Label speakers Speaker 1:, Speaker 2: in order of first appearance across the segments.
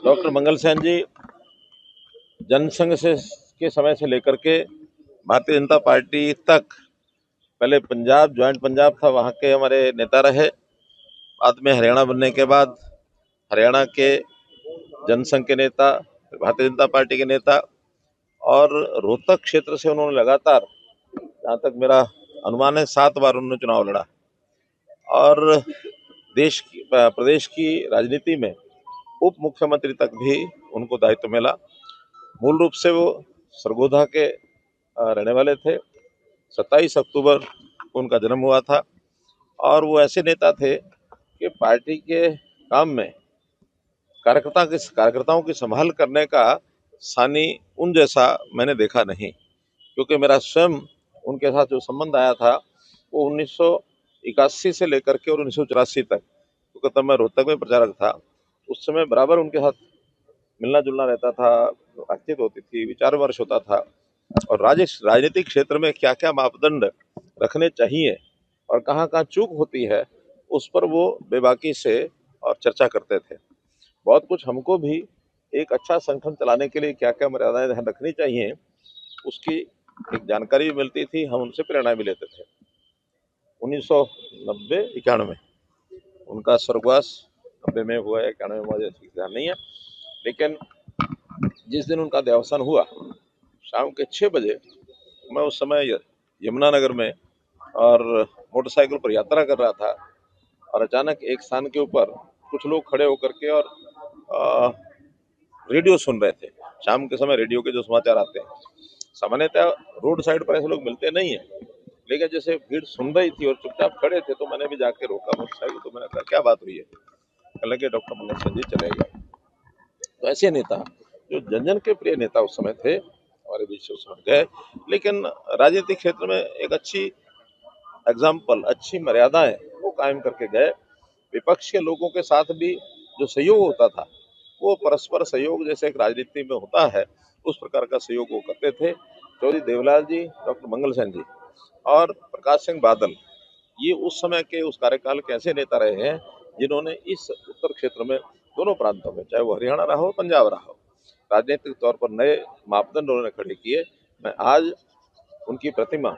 Speaker 1: Doctor मंगल सेन जी जनसंघ से के समय से लेकर के भारतीय जनता पार्टी तक, पहले पंजाब ज्वाइंट पंजाब था, वहाँ के हमारे नेता रहे। बाद में हरियाणा बनने के बाद हरियाणा के जनसंघ के नेता, भारतीय जनता पार्टी के नेता, और रोहतक क्षेत्र से उन्होंने लगातार, जहाँ तक मेरा अनुमान है, 7 बार उन्होंने चुनाव लड़ा। और प्रदेश की राजनीति में उप मुख्यमंत्री तक भी उनको दायित्व मिला। मूल रूप से वो सरगोधा के रहने वाले थे। 27 अक्टूबर को उनका जन्म हुआ था और वो ऐसे नेता थे कि पार्टी के काम में कार्यकर्ताओं की संभाल करने का सानी उन जैसा मैंने देखा नहीं, क्योंकि मेरा स्वयं उनके साथ जो संबंध आया था वो 1981 से लेकर के और 1984 तक, क्योंकि तब मैं रोहतक में प्रचारक था। उस समय बराबर उनके साथ मिलना जुलना रहता था, बातचीत होती थी, विचार विमर्श होता था, और राजनीतिक क्षेत्र में क्या क्या मापदंड रखने चाहिए और कहाँ कहाँ चूक होती है, उस पर वो बेबाकी से और चर्चा करते थे। बहुत कुछ हमको भी एक अच्छा संगठन चलाने के लिए क्या क्या मर्यादाएं ध्यान रखनी चाहिए, उसकी एक जानकारी भी मिलती थी। हम उनसे प्रेरणा भी लेते थे। 1990-91 उनका स्वर्गवास 90 में हुआ है, 91 में मुझे ठीक ध्यान नहीं है, लेकिन जिस दिन उनका देहावसान हुआ शाम के 6 बजे, मैं उस समय यमुनानगर में और मोटरसाइकिल पर यात्रा कर रहा था, और अचानक एक स्थान के ऊपर कुछ लोग खड़े होकर के और रेडियो सुन रहे थे। शाम के समय रेडियो के जो समाचार आते हैं, सामान्यतः रोड साइड पर ऐसे लोग मिलते नहीं है, लेकिन जैसे भीड़ सुन रही थी और चुपचाप खड़े थे, तो मैंने भी जाके रोका मोटरसाइकिल। तो मैंने कहा, क्या बात हुई है? कहने लगे, डॉक्टर मंगल सेन जी चले गए। तो ऐसे नेता जो जन जन के प्रिय नेता उस समय थे, हमारे बीच से उस समय गए, लेकिन राजनीतिक क्षेत्र में एक अच्छी एग्जाम्पल, अच्छी मर्यादाएं वो कायम करके गए। विपक्ष के लोगों के साथ भी जो सहयोग होता था, वो परस्पर सहयोग जैसे एक राजनीति में होता है, उस प्रकार का सहयोग वो करते थे। चौधरी देवलाल जी, डॉक्टर मंगल सेन जी और प्रकाश सिंह बादल, ये उस समय के, उस कार्यकाल के ऐसे नेता रहे हैं जिन्होंने इस उत्तर क्षेत्र में, दोनों प्रांतों में, चाहे वो हरियाणा रहा हो, पंजाब रहा हो, राजनीतिक तौर पर नए मापदंड उन्होंने खड़े किए। मैं आज उनकी प्रतिमा,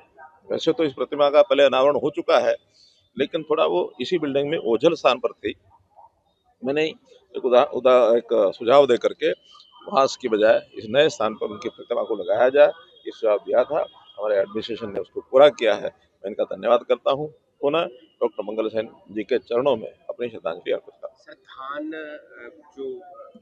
Speaker 1: वैसे तो इस प्रतिमा का पहले अनावरण हो चुका है, लेकिन थोड़ा वो इसी बिल्डिंग में ओझल स्थान पर थी। मैंने एक सुझाव दे करके वहाँ की बजाय इस नए स्थान पर उनकी प्रतिमा को लगाया जाए, इस सुझाव दिया था। हमारे एडमिनिस्ट्रेशन ने उसको पूरा किया है, मैं इनका धन्यवाद करता हूँ। पुनः डॉक्टर मंगल सेन जी के चरणों में अपनी श्रद्धांजलि अर्पित करता हूँ।
Speaker 2: सर, धान जो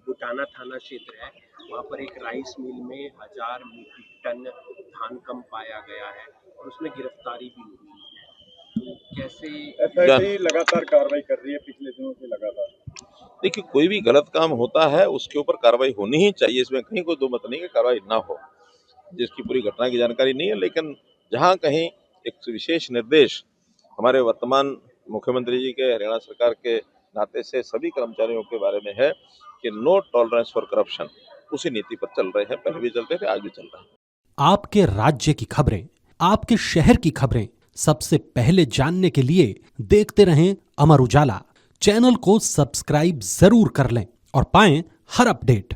Speaker 2: बुटाना थाना क्षेत्र है, वहाँ पर एक राइस मिल में 1000 मीट्रिक टन धान कम पाया गया है और उसमें गिरफ्तारी भी हुई है। तो कैसे
Speaker 3: एसआईटी लगातार कार्रवाई कर रही है पिछले दिनों से लगातार?
Speaker 1: देखिए, कोई भी गलत काम होता है उसके ऊपर कार्रवाई होनी ही चाहिए, इसमें कहीं कोई दो मत नहीं कि कार्रवाई ना हो। जिसकी पूरी घटना की जानकारी नहीं है, लेकिन जहाँ कहीं एक विशेष निर्देश हमारे वर्तमान मुख्यमंत्री जी के, हरियाणा सरकार के नाते से सभी कर्मचारियों के बारे में है कि नो टॉलरेंस फॉर करप्शन, उसी नीति पर चल रहे हैं। पहले भी चलते थे, आज भी चल रहे हैं।
Speaker 4: आपके राज्य की खबरें, आपके शहर की खबरें सबसे पहले जानने के लिए देखते रहें अमर उजाला। चैनल को सब्सक्राइब जरूर कर लें और पाएं हर अपडेट।